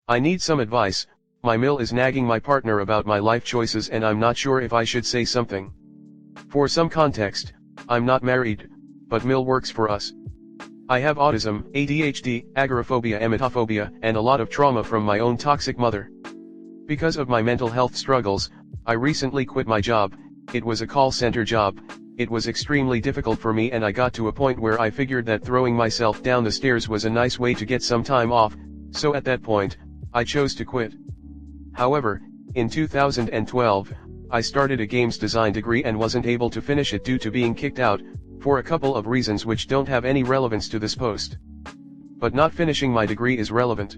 I need some advice. My mill is nagging my partner about my life choices and I'm not sure if I should say something. For some context, I'm not married, but mill works for us. I have autism, ADHD, agoraphobia, emetophobia, and a lot of trauma from my own toxic mother. Because of my mental health struggles, I recently quit my job. It was a call center job. It was extremely difficult for me and I got to a point where I figured that throwing myself down the stairs was a nice way to get some time off, so at that point, I chose to quit. However, in 2012, I started a games design degree and wasn't able to finish it due to being kicked out, for a couple of reasons which don't have any relevance to this post. But not finishing my degree is relevant.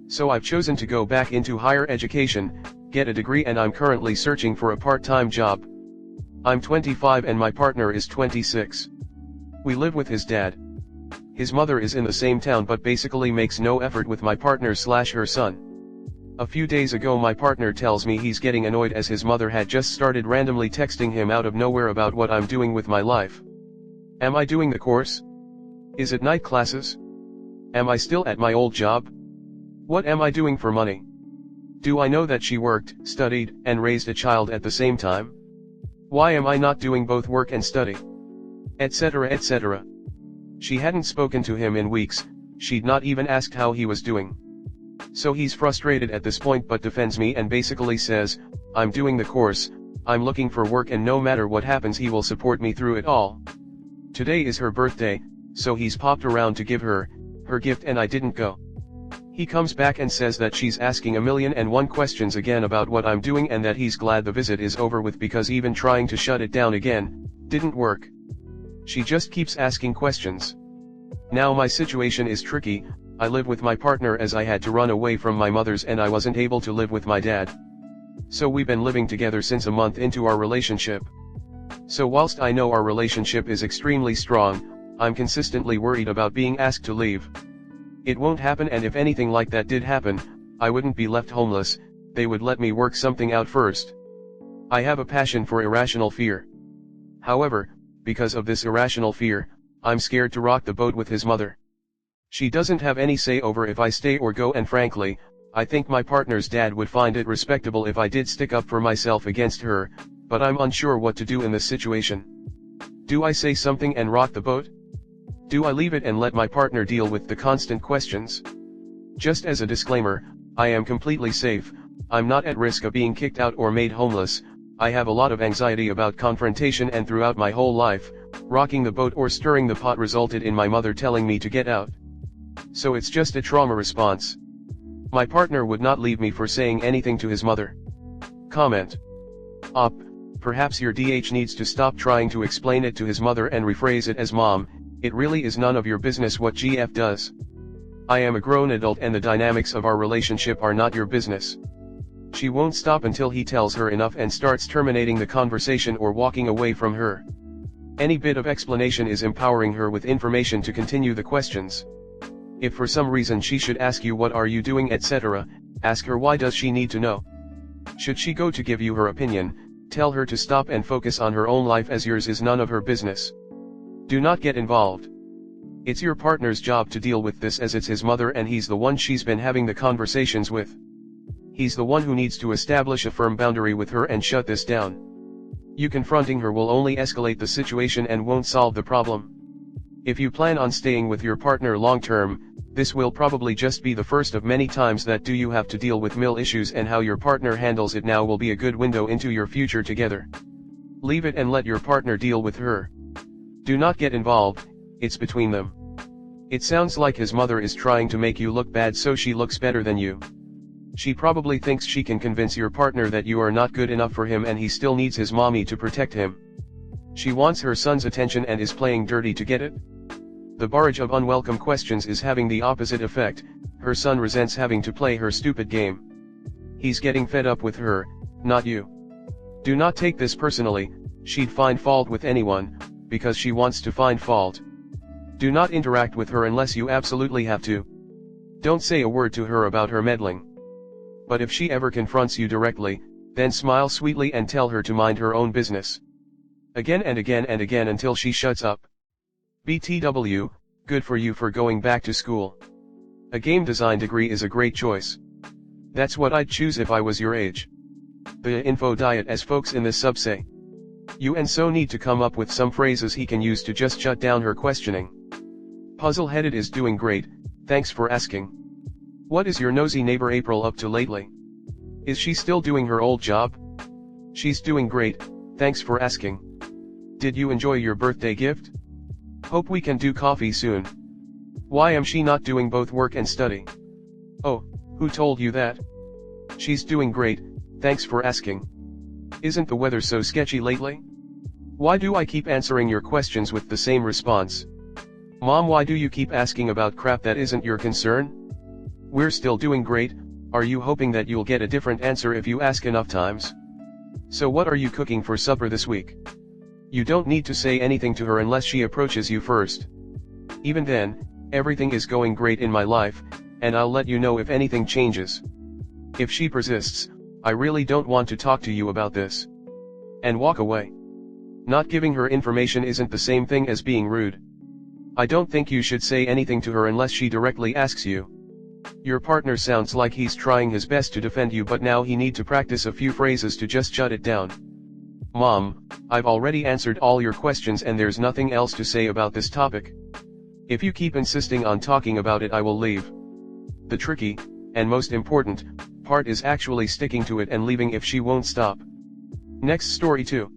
So I've chosen to go back into higher education, get a degree, and I'm currently searching for a part-time job. I'm 25 and my partner is 26. We live with his dad. His mother is in the same town but basically makes no effort with my partner/her son. A few days ago my partner tells me he's getting annoyed as his mother had just started randomly texting him out of nowhere about what I'm doing with my life. Am I doing the course? Is it night classes? Am I still at my old job? What am I doing for money? Do I know that she worked, studied, and raised a child at the same time? Why am I not doing both work and study? Etc. etc. She hadn't spoken to him in weeks, she'd not even asked how he was doing. So he's frustrated at this point but defends me and basically says, I'm doing the course, I'm looking for work and no matter what happens he will support me through it all. Today is her birthday, so he's popped around to give her gift and I didn't go. He comes back and says that she's asking 1,000,001 questions again about what I'm doing and that he's glad the visit is over with because even trying to shut it down again, didn't work. She just keeps asking questions. Now my situation is tricky. I live with my partner as I had to run away from my mother's and I wasn't able to live with my dad. So we've been living together since a month into our relationship. So whilst I know our relationship is extremely strong, I'm consistently worried about being asked to leave. It won't happen, and if anything like that did happen, I wouldn't be left homeless, they would let me work something out first. I have a passion for irrational fear. However, because of this irrational fear, I'm scared to rock the boat with his mother. She doesn't have any say over if I stay or go, and frankly, I think my partner's dad would find it respectable if I did stick up for myself against her, but I'm unsure what to do in this situation. Do I say something and rock the boat? Do I leave it and let my partner deal with the constant questions? Just as a disclaimer, I am completely safe, I'm not at risk of being kicked out or made homeless. I have a lot of anxiety about confrontation, and throughout my whole life, rocking the boat or stirring the pot resulted in my mother telling me to get out. So it's just a trauma response. My partner would not leave me for saying anything to his mother. Comment. Op. Perhaps your DH needs to stop trying to explain it to his mother and rephrase it as mom, it really is none of your business what GF does. I am a grown adult and the dynamics of our relationship are not your business. She won't stop until he tells her enough and starts terminating the conversation or walking away from her. Any bit of explanation is empowering her with information to continue the questions. If for some reason she should ask you what are you doing etc., ask her why does she need to know. Should she go to give you her opinion, tell her to stop and focus on her own life as yours is none of her business. Do not get involved. It's your partner's job to deal with this as it's his mother and he's the one she's been having the conversations with. He's the one who needs to establish a firm boundary with her and shut this down. You confronting her will only escalate the situation and won't solve the problem. If you plan on staying with your partner long term, this will probably just be the first of many times that you have to deal with mill issues, and how your partner handles it now will be a good window into your future together. Leave it and let your partner deal with her. Do not get involved, it's between them. It sounds like his mother is trying to make you look bad so she looks better than you. She probably thinks she can convince your partner that you are not good enough for him and he still needs his mommy to protect him. She wants her son's attention and is playing dirty to get it. The barrage of unwelcome questions is having the opposite effect. Her son resents having to play her stupid game. He's getting fed up with her, not you. Do not take this personally, she'd find fault with anyone, because she wants to find fault. Do not interact with her unless you absolutely have to. Don't say a word to her about her meddling. But if she ever confronts you directly, then smile sweetly and tell her to mind her own business. Again and again and again until she shuts up. BTW, good for you for going back to school. A game design degree is a great choice. That's what I'd choose if I was your age. The info diet, as folks in this sub say. You and so need to come up with some phrases he can use to just shut down her questioning. Puzzle-headed is doing great, thanks for asking. What is your nosy neighbor April up to lately? Is she still doing her old job? She's doing great, thanks for asking. Did you enjoy your birthday gift? Hope we can do coffee soon. Why am she not doing both work and study? Oh, who told you that? She's doing great, thanks for asking. Isn't the weather so sketchy lately? Why do I keep answering your questions with the same response? Mom, why do you keep asking about crap that isn't your concern? We're still doing great, are you hoping that you'll get a different answer if you ask enough times? So what are you cooking for supper this week? You don't need to say anything to her unless she approaches you first. Even then, everything is going great in my life, and I'll let you know if anything changes. If she persists, I really don't want to talk to you about this. And walk away. Not giving her information isn't the same thing as being rude. I don't think you should say anything to her unless she directly asks you. Your partner sounds like he's trying his best to defend you, but now he need to practice a few phrases to just shut it down. Mom, I've already answered all your questions and there's nothing else to say about this topic. If you keep insisting on talking about it, I will leave. The tricky, and most important, part is actually sticking to it and leaving if she won't stop. Next story 2.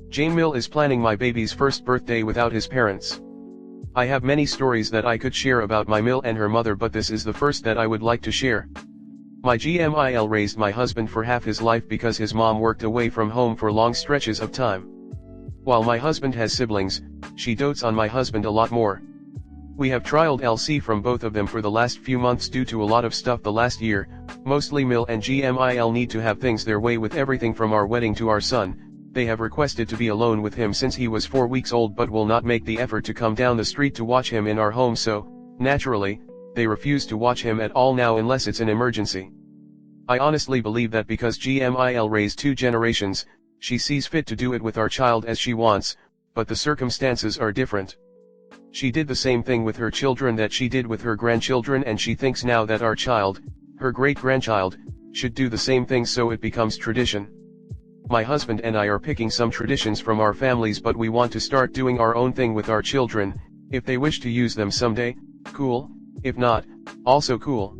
Jane Mill is planning my baby's first birthday without his parents. I have many stories that I could share about my Mill and her mother, but this is the first that I would like to share. My GMIL raised my husband for half his life because his mom worked away from home for long stretches of time. While my husband has siblings, she dotes on my husband a lot more. We have trialed LC from both of them for the last few months due to a lot of stuff the last year. Mostly Mill and GMIL need to have things their way with everything from our wedding to our son. They have requested to be alone with him since he was 4 weeks old, but will not make the effort to come down the street to watch him in our home, so, naturally, they refuse to watch him at all now unless it's an emergency. I honestly believe that because GMIL raised 2 generations, she sees fit to do it with our child as she wants, but the circumstances are different. She did the same thing with her children that she did with her grandchildren, and she thinks now that our child, her great-grandchild, should do the same thing, so it becomes tradition. My husband and I are picking some traditions from our families, but we want to start doing our own thing with our children. If they wish to use them someday, cool, if not, also cool.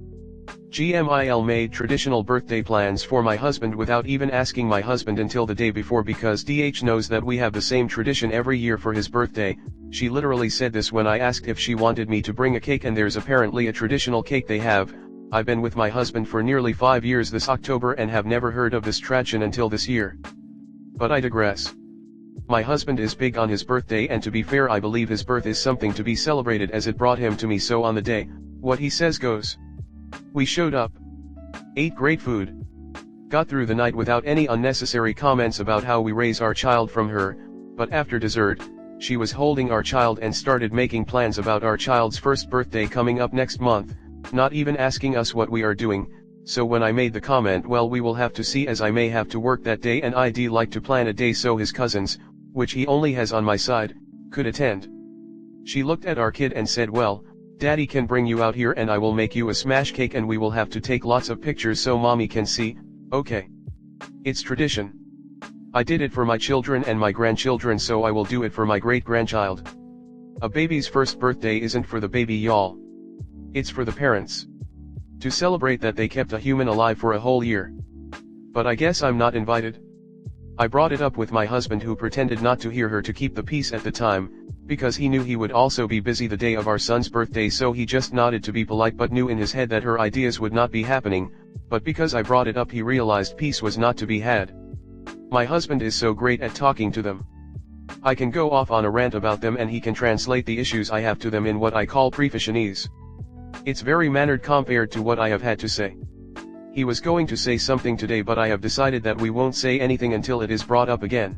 GMIL made traditional birthday plans for my husband without even asking my husband until the day before, because DH knows that we have the same tradition every year for his birthday. She literally said this when I asked if she wanted me to bring a cake, and there's apparently a traditional cake they have. I've been with my husband for nearly 5 years this October and have never heard of this tradition until this year. But I digress. My husband is big on his birthday, and to be fair, I believe his birth is something to be celebrated as it brought him to me, so on the day, what he says goes. We showed up, ate great food, got through the night without any unnecessary comments about how we raise our child from her, but after dessert, she was holding our child and started making plans about our child's first birthday coming up next month, not even asking us what we are doing. So when I made the comment, well, we will have to see, as I may have to work that day and I'd like to plan a day so his cousins, which he only has on my side, could attend. She looked at our kid and said, well, Daddy can bring you out here and I will make you a smash cake and we will have to take lots of pictures so Mommy can see. Okay. It's tradition. I did it for my children and my grandchildren, so I will do it for my great-grandchild. A baby's first birthday isn't for the baby, y'all. It's for the parents. To celebrate that they kept a human alive for a whole year. But I guess I'm not invited. I brought it up with my husband, who pretended not to hear her to keep the peace at the time, because he knew he would also be busy the day of our son's birthday, so he just nodded to be polite, but knew in his head that her ideas would not be happening. But because I brought it up, he realized peace was not to be had. My husband is so great at talking to them. I can go off on a rant about them and he can translate the issues I have to them in what I call Proficienese. It's very mannered compared to what I have had to say. He was going to say something today, but I have decided that we won't say anything until it is brought up again.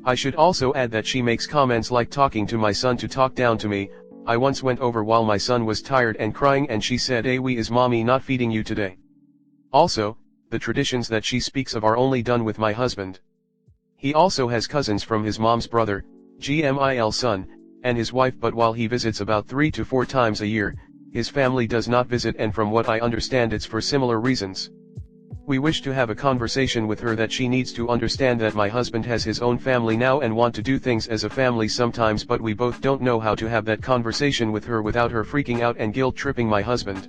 I should also add that she makes comments like talking to my son to talk down to me. I once went over while my son was tired and crying and she said, "Hey, is Mommy not feeding you today?" Also, the traditions that she speaks of are only done with my husband. He also has cousins from his mom's brother, GMIL son, and his wife, but while he visits about 3 to 4 times a year, his family does not visit, and from what I understand it's for similar reasons. We wish to have a conversation with her that she needs to understand that my husband has his own family now and want to do things as a family sometimes, but we both don't know how to have that conversation with her without her freaking out and guilt-tripping my husband.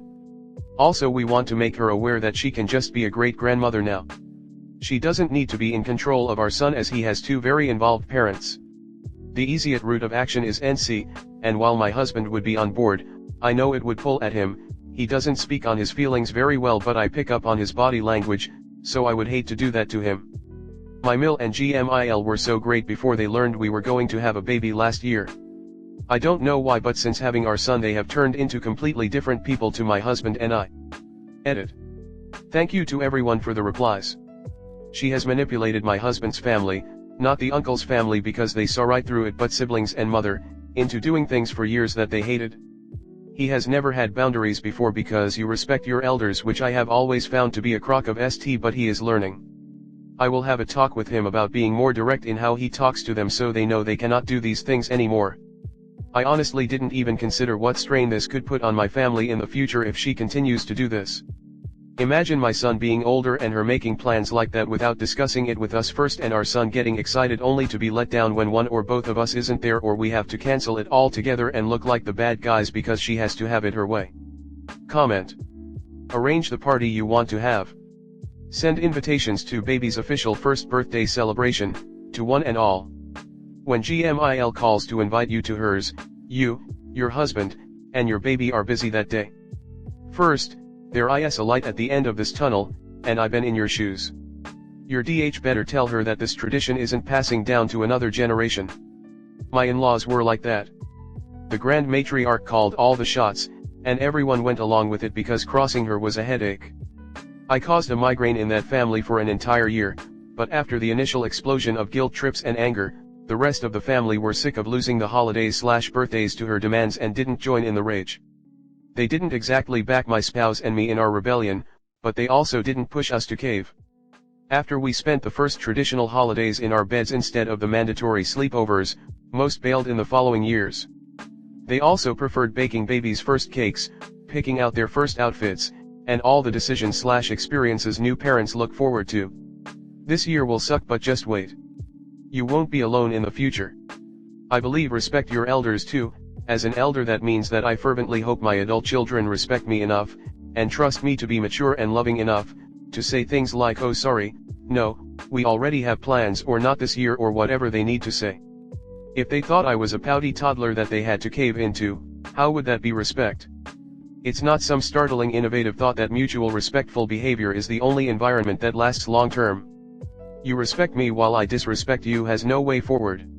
Also, we want to make her aware that she can just be a great grandmother now. She doesn't need to be in control of our son as he has two very involved parents. The easiest route of action is NC, and while my husband would be on board, I know it would pull at him. He doesn't speak on his feelings very well, but I pick up on his body language, so I would hate to do that to him. My Mill and GMIL were so great before they learned we were going to have a baby last year. I don't know why, but since having our son they have turned into completely different people to my husband and I. Edit. Thank you to everyone for the replies. She has manipulated my husband's family, not the uncle's family because they saw right through it, but siblings and mother, into doing things for years that they hated. He has never had boundaries before because you respect your elders, which I have always found to be a crock of st, but he is learning. I will have a talk with him about being more direct in how he talks to them so they know they cannot do these things anymore. I honestly didn't even consider what strain this could put on my family in the future if she continues to do this. Imagine my son being older and her making plans like that without discussing it with us first, and our son getting excited only to be let down when one or both of us isn't there, or we have to cancel it all together and look like the bad guys because she has to have it her way. Comment. Arrange the party you want to have. Send invitations to baby's official first birthday celebration, to one and all. When GMIL calls to invite you to hers, you, your husband, and your baby are busy that day. First, there is a light at the end of this tunnel, and I've been in your shoes. Your better tell her that this tradition isn't passing down to another generation. My in-laws were like that. The grand matriarch called all the shots, and everyone went along with it because crossing her was a headache. I caused a migraine in that family for an entire year, but after the initial explosion of guilt trips and anger, the rest of the family were sick of losing the holidays/birthdays to her demands and didn't join in the rage. They didn't exactly back my spouse and me in our rebellion, but they also didn't push us to cave. After we spent the first traditional holidays in our beds instead of the mandatory sleepovers, most bailed in the following years. They also preferred baking baby's first cakes, picking out their first outfits, and all the decisions/experiences new parents look forward to. This year will suck, but just wait. You won't be alone in the future. I believe respect your elders too. As an elder, that means that I fervently hope my adult children respect me enough, and trust me to be mature and loving enough, to say things like "oh sorry, no, we already have plans," or "not this year," or whatever they need to say. If they thought I was a pouty toddler that they had to cave into, how would that be respect? It's not some startling innovative thought that mutual respectful behavior is the only environment that lasts long term. You respect me while I disrespect you has no way forward.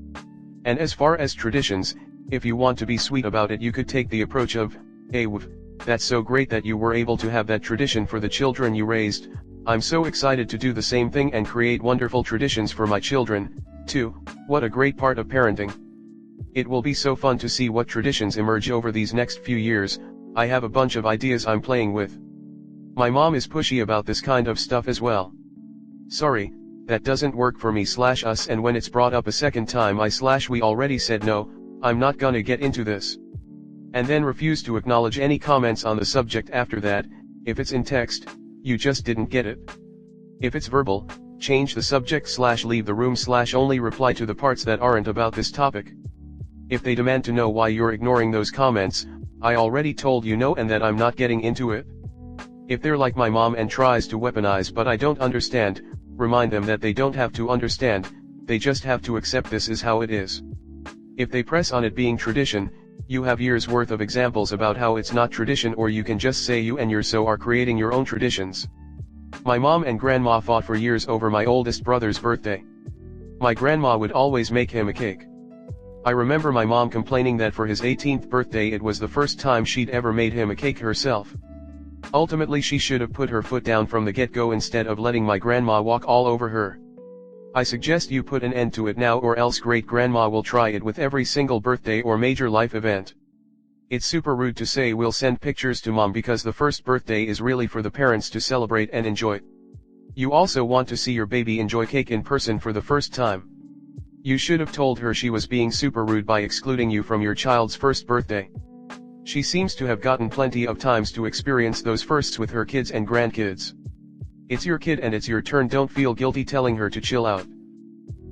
And as far as traditions, if you want to be sweet about it, you could take the approach of, "Hey, that's so great that you were able to have that tradition for the children you raised. I'm so excited to do the same thing and create wonderful traditions for my children, too. What a great part of parenting. It will be so fun to see what traditions emerge over these next few years. I have a bunch of ideas I'm playing with." My mom is pushy about this kind of stuff as well. "Sorry, that doesn't work for me/us, and when it's brought up a second time we already said no, I'm not gonna get into this." And then refuse to acknowledge any comments on the subject after that. If it's in text, you just didn't get it. If it's verbal, change the subject/leave the room/only reply to the parts that aren't about this topic. If they demand to know why you're ignoring those comments, I already told you no and that I'm not getting into it. If they're like my mom and tries to weaponize "but I don't understand," remind them that they don't have to understand, they just have to accept this is how it is. If they press on it being tradition, you have years worth of examples about how it's not tradition, or you can just say you and your so are creating your own traditions. My mom and grandma fought for years over my oldest brother's birthday. My grandma would always make him a cake. I remember my mom complaining that for his 18th birthday it was the first time she'd ever made him a cake herself. Ultimately, she should have put her foot down from the get-go instead of letting my grandma walk all over her. I suggest you put an end to it now, or else great-grandma will try it with every single birthday or major life event. It's super rude to say we'll send pictures to mom because the first birthday is really for the parents to celebrate and enjoy. You also want to see your baby enjoy cake in person for the first time. You should have told her she was being super rude by excluding you from your child's first birthday. She seems to have gotten plenty of times to experience those firsts with her kids and grandkids. It's your kid and it's your turn. Don't feel guilty telling her to chill out.